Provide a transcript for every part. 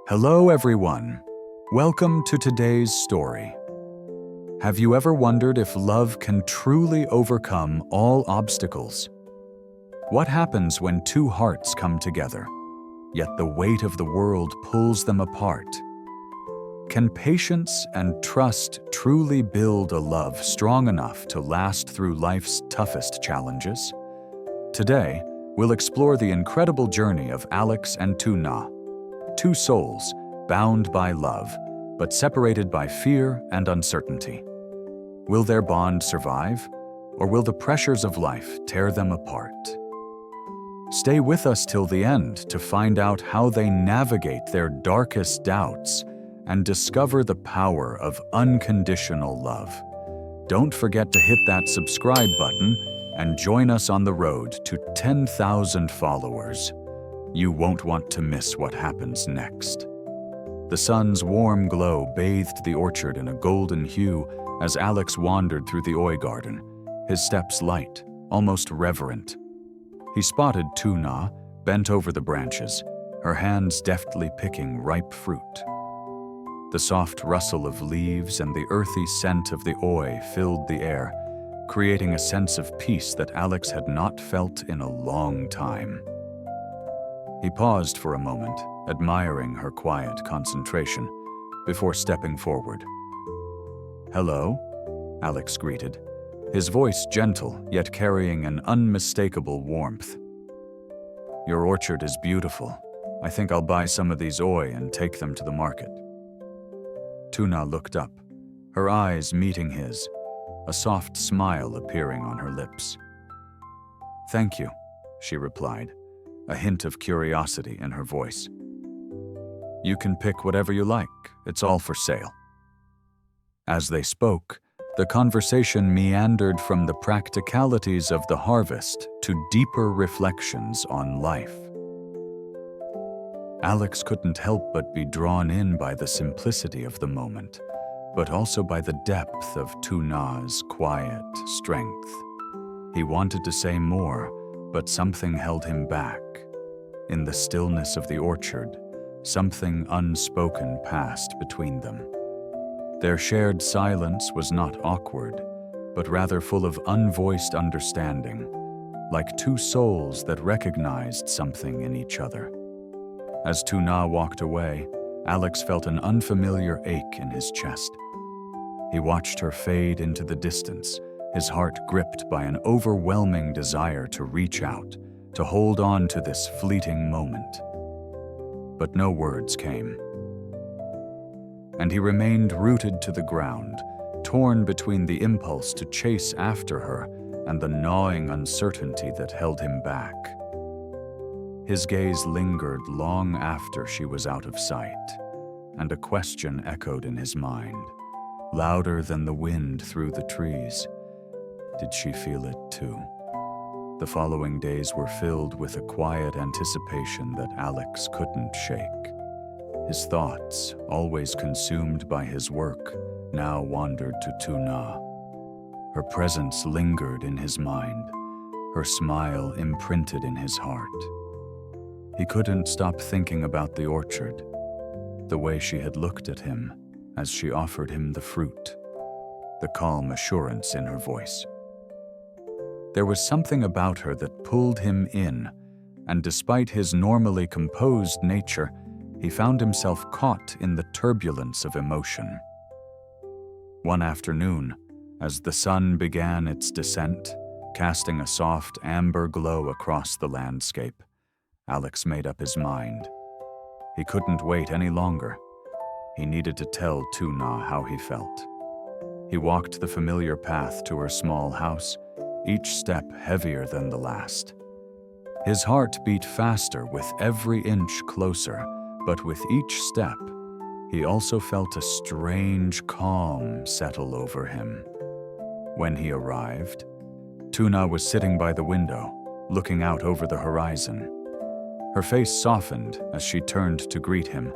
Hello everyone. Welcome to today's story. Have you ever wondered if love can truly overcome all obstacles? What happens when two hearts come together, yet the weight of the world pulls them apart? Can patience and trust truly build a love strong enough to last through life's toughest challenges? Today, we'll explore the incredible journey of Alex and Lytuna, two souls bound by love, but separated by fear and uncertainty. Will their bond survive, or will the pressures of life tear them apart? Stay with us till the end to find out how they navigate their darkest doubts and discover the power of unconditional love. Don't forget to hit that subscribe button and join us on the road to 10,000 followers. You won't want to miss what happens next. The sun's warm glow bathed the orchard in a golden hue as Alex wandered through the oi garden, his steps light, almost reverent. He spotted Lytuna, bent over the branches, her hands deftly picking ripe fruit. The soft rustle of leaves and the earthy scent of the oi filled the air, creating a sense of peace that Alex had not felt in a long time. He paused for a moment, admiring her quiet concentration, before stepping forward. "Hello," Alex greeted, his voice gentle yet carrying an unmistakable warmth. "Your orchard is beautiful. I think I'll buy some of these oi and take them to the market." Lytuna looked up, her eyes meeting his, a soft smile appearing on her lips. "Thank you," she replied, a hint of curiosity in her voice. "You can pick whatever you like. It's all for sale." As they spoke, the conversation meandered from the practicalities of the harvest to deeper reflections on life. Alex couldn't help but be drawn in by the simplicity of the moment, but also by the depth of Lytuna's quiet strength. He wanted to say more, but something held him back. In the stillness of the orchard, something unspoken passed between them. Their shared silence was not awkward, but rather full of unvoiced understanding, like two souls that recognized something in each other. As Lytuna walked away, Alex felt an unfamiliar ache in his chest. He watched her fade into the distance, his heart gripped by an overwhelming desire to reach out, to hold on to this fleeting moment. But no words came. And he remained rooted to the ground, torn between the impulse to chase after her and the gnawing uncertainty that held him back. His gaze lingered long after she was out of sight, and a question echoed in his mind, louder than the wind through the trees. Did she feel it too? The following days were filled with a quiet anticipation that Alex couldn't shake. His thoughts, always consumed by his work, now wandered to Lytuna. Her presence lingered in his mind, her smile imprinted in his heart. He couldn't stop thinking about the orchard, the way she had looked at him as she offered him the fruit, the calm assurance in her voice. There was something about her that pulled him in, and despite his normally composed nature, he found himself caught in the turbulence of emotion. One afternoon, as the sun began its descent, casting a soft amber glow across the landscape, Alex made up his mind. He couldn't wait any longer. He needed to tell Lytuna how he felt. He walked the familiar path to her small house, each step heavier than the last. His heart beat faster with every inch closer, but with each step, he also felt a strange calm settle over him. When he arrived, Lytuna was sitting by the window, looking out over the horizon. Her face softened as she turned to greet him,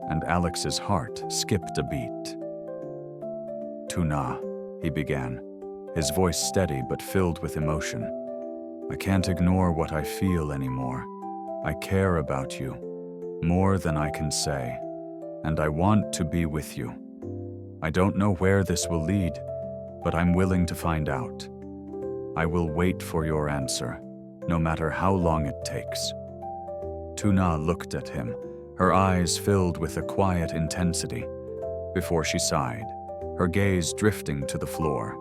and Alex's heart skipped a beat. "Lytuna," he began, his voice steady but filled with emotion. "I can't ignore what I feel anymore. I care about you, more than I can say, and I want to be with you. I don't know where this will lead, but I'm willing to find out. I will wait for your answer, no matter how long it takes." Tuna looked at him, her eyes filled with a quiet intensity, before she sighed, her gaze drifting to the floor.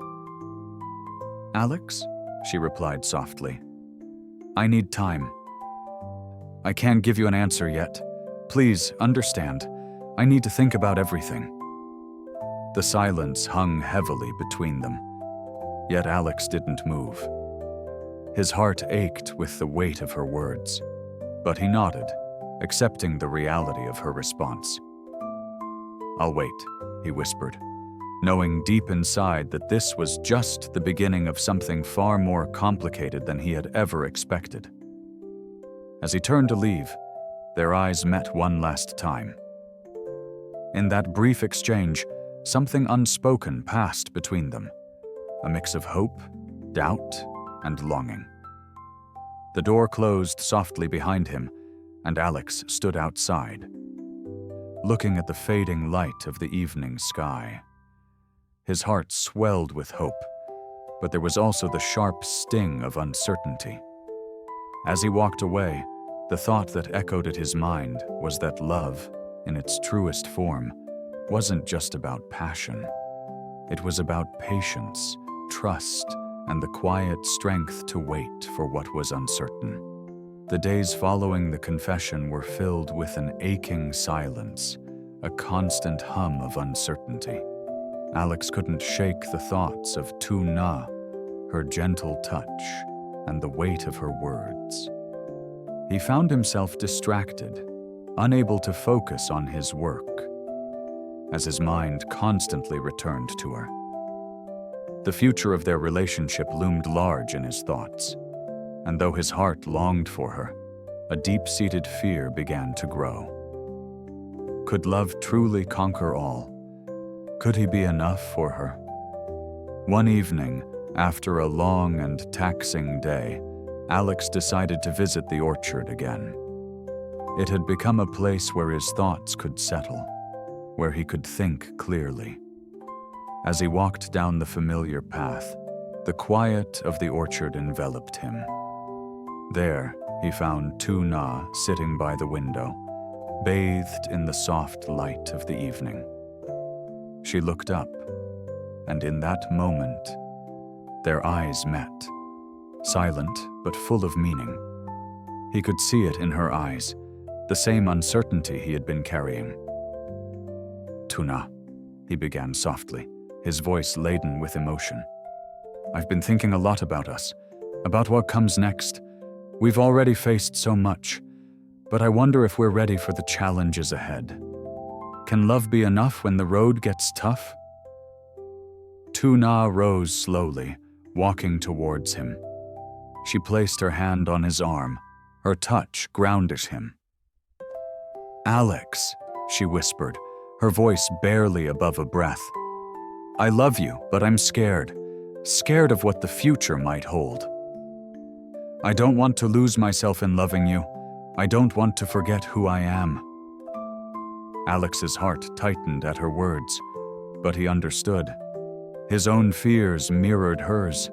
"Alex," she replied softly, "I need time. I can't give you an answer yet. Please, understand. I need to think about everything." The silence hung heavily between them, yet Alex didn't move. His heart ached with the weight of her words, but he nodded, accepting the reality of her response. "I'll wait," he whispered, knowing deep inside that this was just the beginning of something far more complicated than he had ever expected. As he turned to leave, their eyes met one last time. In that brief exchange, something unspoken passed between them, a mix of hope, doubt, and longing. The door closed softly behind him, and Alex stood outside, looking at the fading light of the evening sky. His heart swelled with hope, but there was also the sharp sting of uncertainty. As he walked away, the thought that echoed at his mind was that love, in its truest form, wasn't just about passion. It was about patience, trust, and the quiet strength to wait for what was uncertain. The days following the confession were filled with an aching silence, a constant hum of uncertainty. Alex couldn't shake the thoughts of Tuna, her gentle touch, and the weight of her words. He found himself distracted, unable to focus on his work, as his mind constantly returned to her. The future of their relationship loomed large in his thoughts, and though his heart longed for her, a deep-seated fear began to grow. Could love truly conquer all? Could he be enough for her? One evening, after a long and taxing day, Alex decided to visit the orchard again. It had become a place where his thoughts could settle, where he could think clearly. As he walked down the familiar path, the quiet of the orchard enveloped him. There, he found Tuna sitting by the window, bathed in the soft light of the evening. She looked up, and in that moment, their eyes met, silent but full of meaning. He could see it in her eyes, the same uncertainty he had been carrying. "Tuna," he began softly, his voice laden with emotion. "I've been thinking a lot about us, about what comes next. We've already faced so much, but I wonder if we're ready for the challenges ahead. Can love be enough when the road gets tough?" Tuna rose slowly, walking towards him. She placed her hand on his arm. Her touch grounded him. "Alex," she whispered, her voice barely above a breath. "I love you, but I'm scared. Scared of what the future might hold. I don't want to lose myself in loving you. I don't want to forget who I am." Alex's heart tightened at her words, but he understood. His own fears mirrored hers.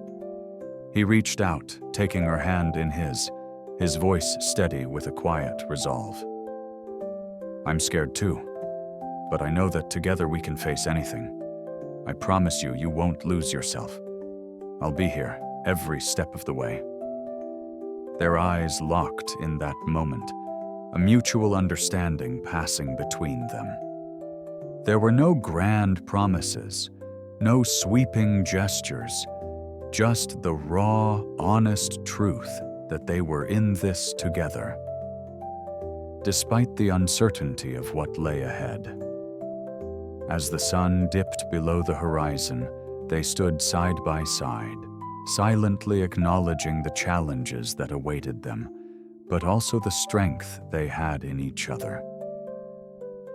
He reached out, taking her hand in his voice steady with a quiet resolve. "I'm scared too, but I know that together we can face anything. I promise you, you won't lose yourself. I'll be here every step of the way." Their eyes locked in that moment, a mutual understanding passing between them. There were no grand promises, no sweeping gestures, just the raw, honest truth that they were in this together, despite the uncertainty of what lay ahead. As the sun dipped below the horizon, they stood side by side, silently acknowledging the challenges that awaited them, but also the strength they had in each other.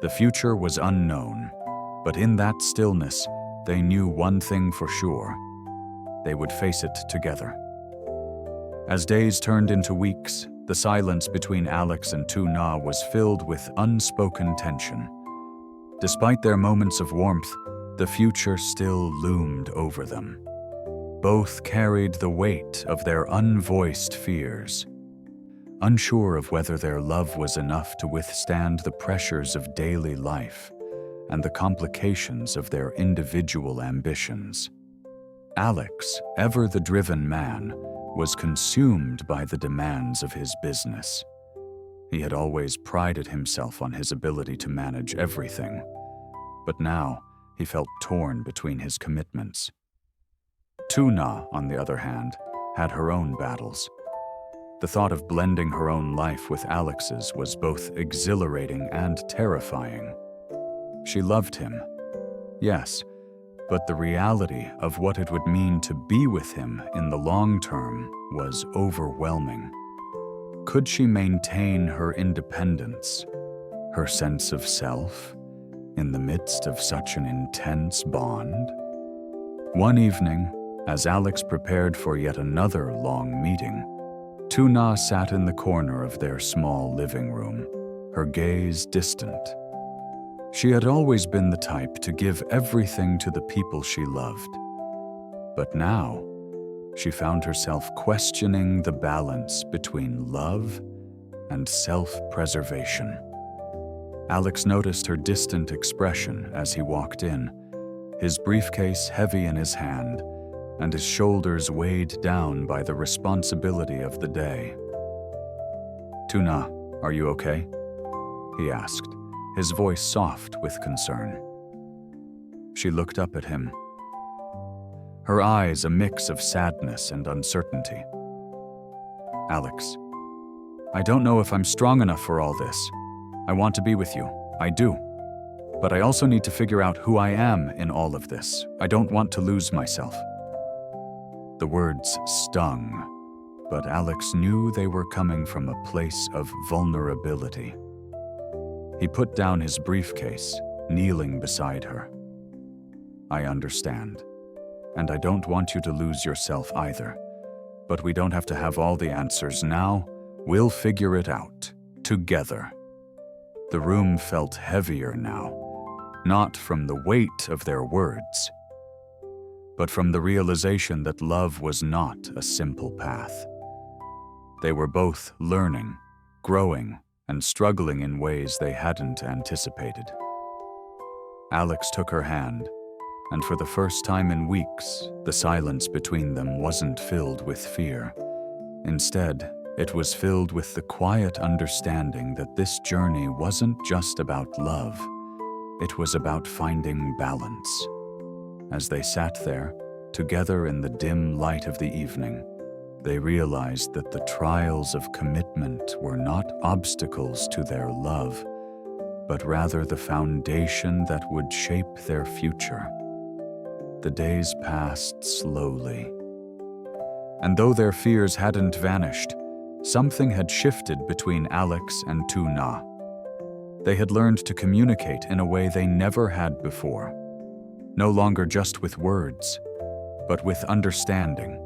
The future was unknown, but in that stillness, they knew one thing for sure: they would face it together. As days turned into weeks, the silence between Alex and Tuna was filled with unspoken tension. Despite their moments of warmth, the future still loomed over them. Both carried the weight of their unvoiced fears. Unsure of whether their love was enough to withstand the pressures of daily life and the complications of their individual ambitions. Alex, ever the driven man, was consumed by the demands of his business. He had always prided himself on his ability to manage everything, but now he felt torn between his commitments. Tuna, on the other hand, had her own battles. The thought of blending her own life with Alex's was both exhilarating and terrifying. She loved him, yes, but the reality of what it would mean to be with him in the long term was overwhelming. Could she maintain her independence, her sense of self, in the midst of such an intense bond? One evening, as Alex prepared for yet another long meeting, Tuna sat in the corner of their small living room, her gaze distant. She had always been the type to give everything to the people she loved. But now, she found herself questioning the balance between love and self-preservation. Alex noticed her distant expression as he walked in, his briefcase heavy in his hand, and his shoulders weighed down by the responsibility of the day. "Tuna, are you okay?" he asked, his voice soft with concern. She looked up at him, her eyes a mix of sadness and uncertainty. "Alex, I don't know if I'm strong enough for all this. I want to be with you, I do. But I also need to figure out who I am in all of this. I don't want to lose myself." The words stung, but Alex knew they were coming from a place of vulnerability. He put down his briefcase, kneeling beside her. "I understand, and I don't want you to lose yourself either. But we don't have to have all the answers now. We'll figure it out, together." The room felt heavier now, not from the weight of their words, but from the realization that love was not a simple path. They were both learning, growing, and struggling in ways they hadn't anticipated. Alex took her hand, and for the first time in weeks, the silence between them wasn't filled with fear. Instead, it was filled with the quiet understanding that this journey wasn't just about love. It was about finding balance. As they sat there, together in the dim light of the evening, they realized that the trials of commitment were not obstacles to their love, but rather the foundation that would shape their future. The days passed slowly, and though their fears hadn't vanished, something had shifted between Alex and Tuna. They had learned to communicate in a way they never had before, no longer just with words, but with understanding,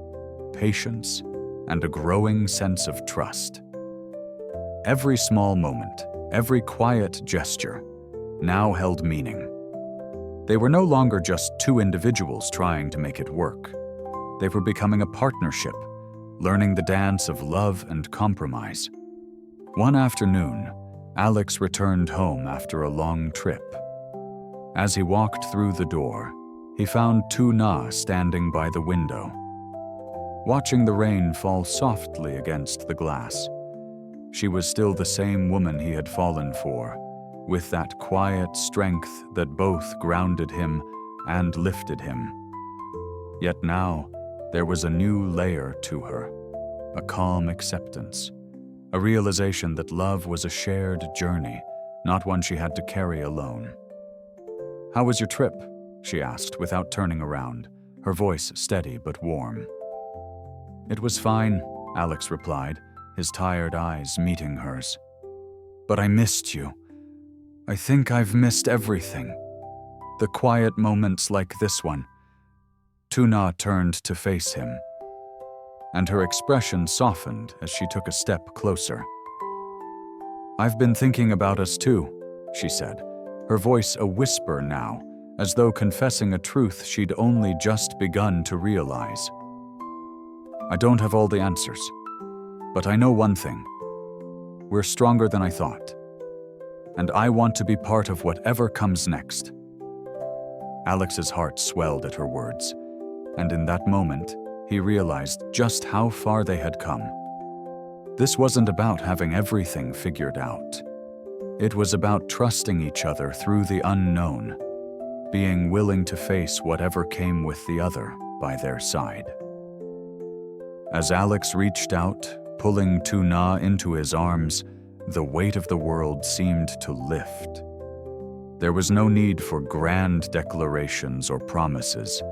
patience, and a growing sense of trust. Every small moment, every quiet gesture, now held meaning. They were no longer just two individuals trying to make it work. They were becoming a partnership, learning the dance of love and compromise. One afternoon, Alex returned home after a long trip. As he walked through the door, he found Tuna standing by the window, watching the rain fall softly against the glass. She was still the same woman he had fallen for, with that quiet strength that both grounded him and lifted him. Yet now, there was a new layer to her, a calm acceptance, a realization that love was a shared journey, not one she had to carry alone. "How was your trip?" she asked without turning around, her voice steady but warm. "It was fine," Alex replied, his tired eyes meeting hers. "But I missed you. I think I've missed everything. The quiet moments like this one." Tuna turned to face him, and her expression softened as she took a step closer. "I've been thinking about us too," she said, her voice a whisper now, as though confessing a truth she'd only just begun to realize. I don't have all the answers, but I know one thing. We're stronger than I thought, and I want to be part of whatever comes next. Alex's heart swelled at her words, and in that moment, he realized just how far they had come. This wasn't about having everything figured out. It was about trusting each other through the unknown, being willing to face whatever came with the other by their side. As Alex reached out, pulling Tuna into his arms, the weight of the world seemed to lift. There was no need for grand declarations or promises.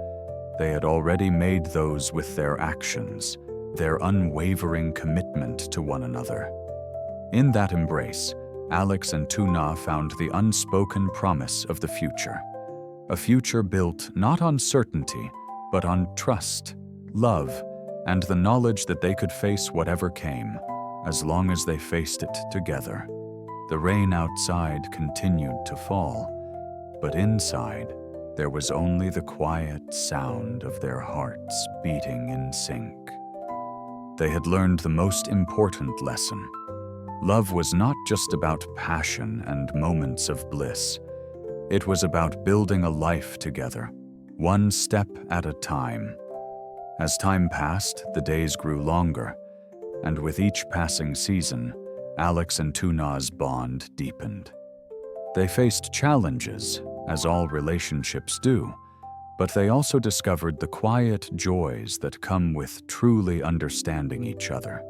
They had already made those with their actions, their unwavering commitment to one another. In that embrace, Alex and Tuna found the unspoken promise of the future. A future built not on certainty, but on trust, love, and the knowledge that they could face whatever came, as long as they faced it together. The rain outside continued to fall, but inside, there was only the quiet sound of their hearts beating in sync. They had learned the most important lesson. Love was not just about passion and moments of bliss. It was about building a life together, one step at a time. As time passed, the days grew longer, and with each passing season, Alex and Tuna's bond deepened. They faced challenges, as all relationships do, but they also discovered the quiet joys that come with truly understanding each other.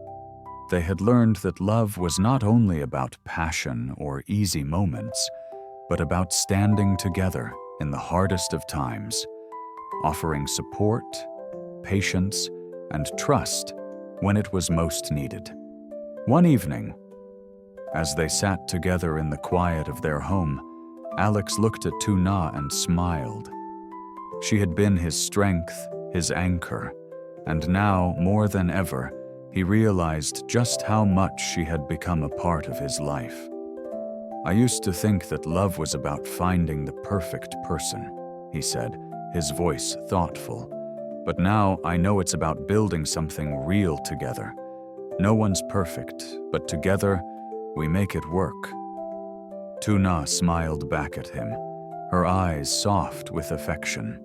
They had learned that love was not only about passion or easy moments, but about standing together in the hardest of times, offering support, patience, and trust when it was most needed. One evening, as they sat together in the quiet of their home, Alex looked at Tuna and smiled. She had been his strength, his anchor, and now, more than ever, he realized just how much she had become a part of his life. I used to think that love was about finding the perfect person, he said, his voice thoughtful. But now I know it's about building something real together. No one's perfect, but together we make it work. Tuna smiled back at him, her eyes soft with affection.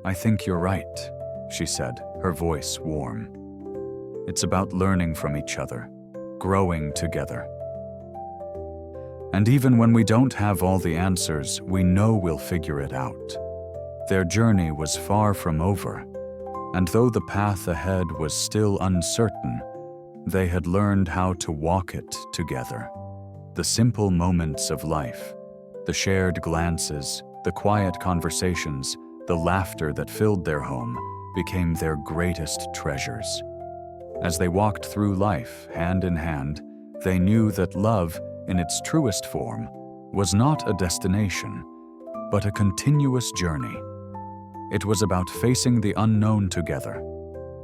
I think you're right, she said, her voice warm. It's about learning from each other, growing together. And even when we don't have all the answers, we know we'll figure it out. Their journey was far from over, and though the path ahead was still uncertain, they had learned how to walk it together. The simple moments of life, the shared glances, the quiet conversations, the laughter that filled their home became their greatest treasures. As they walked through life, hand in hand, they knew that love, in its truest form, was not a destination, but a continuous journey. It was about facing the unknown together,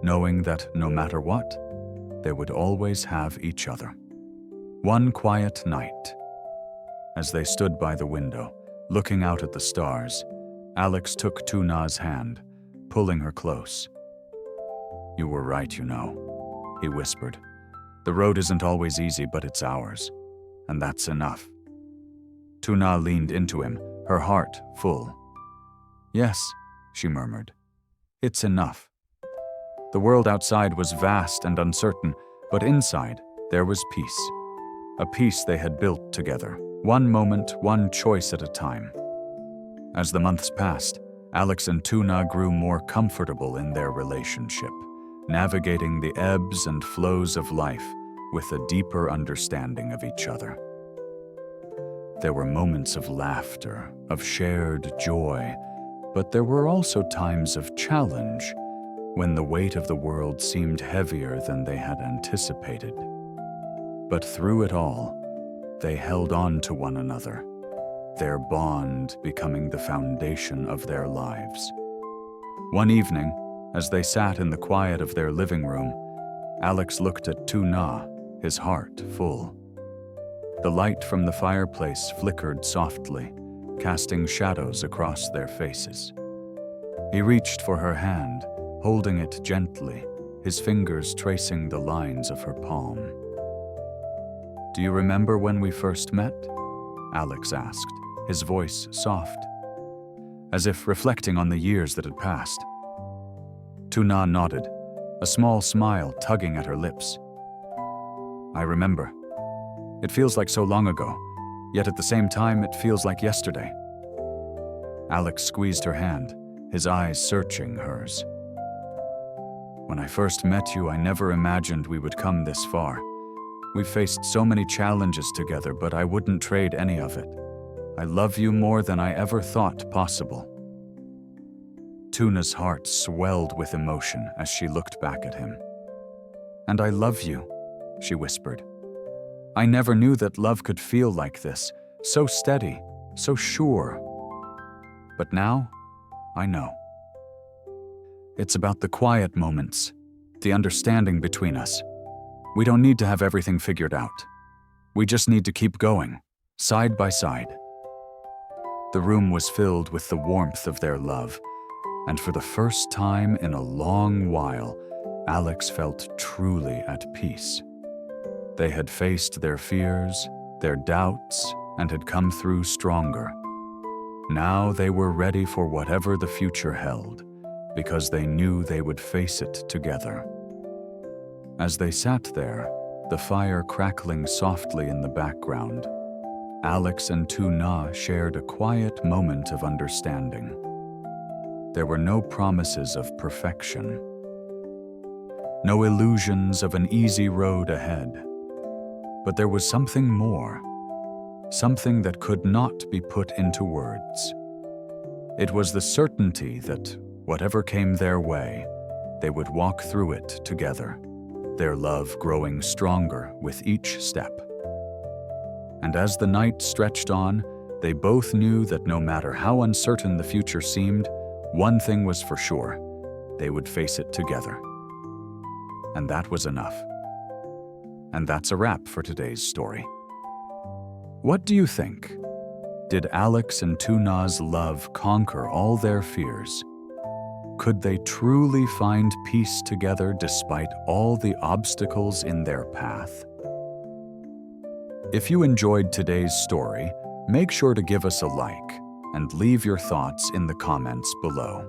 knowing that no matter what, they would always have each other. One quiet night, as they stood by the window, looking out at the stars, Alex took Tuna's hand, pulling her close. You were right, you know, he whispered. The road isn't always easy, but it's ours, and that's enough. Tuna leaned into him, her heart full. Yes, she murmured. It's enough. The world outside was vast and uncertain, but inside there was peace. A peace they had built together, one moment, one choice at a time. As the months passed, Alex and Tuna grew more comfortable in their relationship, navigating the ebbs and flows of life with a deeper understanding of each other. There were moments of laughter, of shared joy, but there were also times of challenge when the weight of the world seemed heavier than they had anticipated. But through it all, they held on to one another, their bond becoming the foundation of their lives. One evening, as they sat in the quiet of their living room, Alex looked at Tuna, his heart full. The light from the fireplace flickered softly, casting shadows across their faces. He reached for her hand, holding it gently, his fingers tracing the lines of her palm. "Do you remember when we first met?" Alex asked, his voice soft, as if reflecting on the years that had passed. Lytuna nodded, a small smile tugging at her lips. "I remember. It feels like so long ago, yet at the same time it feels like yesterday." Alex squeezed her hand, his eyes searching hers. "When I first met you, I never imagined we would come this far. We've faced so many challenges together, but I wouldn't trade any of it. I love you more than I ever thought possible." Tuna's heart swelled with emotion as she looked back at him. "And I love you," she whispered. "I never knew that love could feel like this, so steady, so sure. But now, I know. It's about the quiet moments, the understanding between us. We don't need to have everything figured out. We just need to keep going, side by side." The room was filled with the warmth of their love, and for the first time in a long while, Alex felt truly at peace. They had faced their fears, their doubts, and had come through stronger. Now they were ready for whatever the future held, because they knew they would face it together. As they sat there, the fire crackling softly in the background, Alex and Lytuna shared a quiet moment of understanding. There were no promises of perfection, no illusions of an easy road ahead, but there was something more, something that could not be put into words. It was the certainty that, whatever came their way, they would walk through it together, their love growing stronger with each step. And as the night stretched on, they both knew that no matter how uncertain the future seemed, one thing was for sure: they would face it together. And that was enough. And that's a wrap for today's story. What do you think? Did Alex and Lytuna's love conquer all their fears? Could they truly find peace together despite all the obstacles in their path? If you enjoyed today's story, make sure to give us a like and leave your thoughts in the comments below.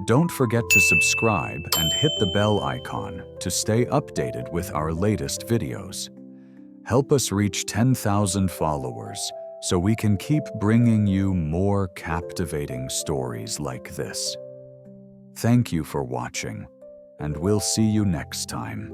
Don't forget to subscribe and hit the bell icon to stay updated with our latest videos. Help us reach 10,000 followers so we can keep bringing you more captivating stories like this. Thank you for watching, and we'll see you next time.